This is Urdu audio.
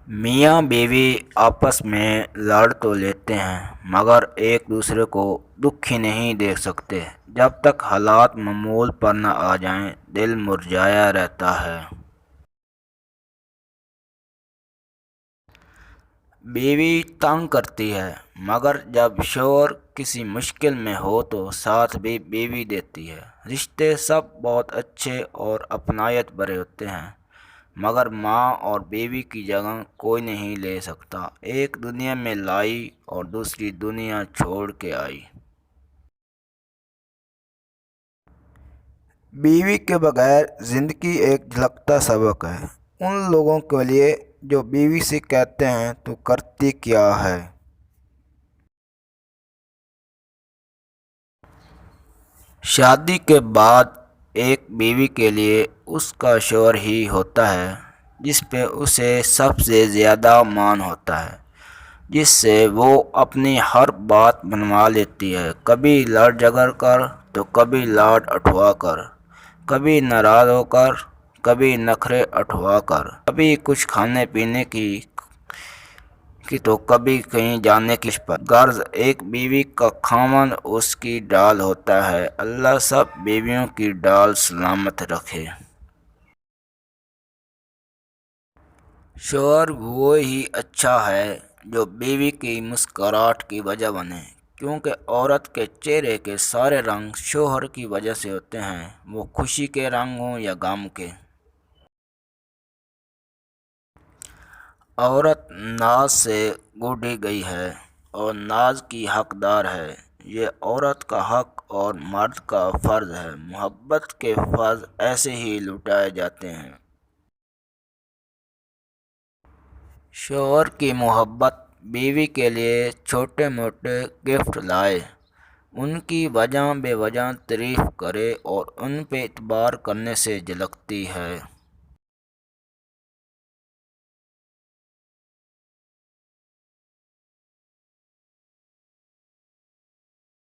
میاں بیوی آپس میں لڑ تو لیتے ہیں مگر ایک دوسرے کو دکھی نہیں دیکھ سکتے۔ جب تک حالات معمول پر نہ آ جائیں دل مرجھایا رہتا ہے۔ بیوی تنگ کرتی ہے مگر جب شوہر کسی مشکل میں ہو تو ساتھ بھی بیوی دیتی ہے۔ رشتے سب بہت اچھے اور اپنائیت بھرے ہوتے ہیں مگر ماں اور بیوی کی جگہ کوئی نہیں لے سکتا۔ ایک دنیا میں لائی اور دوسری دنیا چھوڑ کے آئی۔ بیوی کے بغیر زندگی ایک جھلکتا سبق ہے ان لوگوں کے لیے جو بیوی سے کہتے ہیں تو کرتی کیا ہے۔ شادی کے بعد ایک بیوی کے لیے اس کا شوہر ہی ہوتا ہے جس پہ اسے سب سے زیادہ مان ہوتا ہے، جس سے وہ اپنی ہر بات منوا لیتی ہے، کبھی لڑ جھگڑ کر تو کبھی لاڈ اٹھوا کر، کبھی ناراض ہو کر، کبھی نخرے اٹھوا کر، کبھی کچھ کھانے پینے کی تو کبھی کہیں جانے کی پر۔ غرض ایک بیوی کا خاوند اس کی ڈال ہوتا ہے۔ اللہ سب بیویوں کی ڈال سلامت رکھے۔ شوہر وہ ہی اچھا ہے جو بیوی کی مسکراہٹ کی وجہ بنے، کیونکہ عورت کے چہرے کے سارے رنگ شوہر کی وجہ سے ہوتے ہیں، وہ خوشی کے رنگ ہوں یا غم کے۔ عورت ناز سے گڑھی گئی ہے اور ناز کی حقدار ہے۔ یہ عورت کا حق اور مرد کا فرض ہے۔ محبت کے فرض ایسے ہی لٹائے جاتے ہیں۔ شوہر کی محبت بیوی کے لیے چھوٹے موٹے گفٹ لائے، ان کی وجہ بے وجہ تعریف کرے اور ان پہ اعتبار کرنے سے جھلکتی ہے۔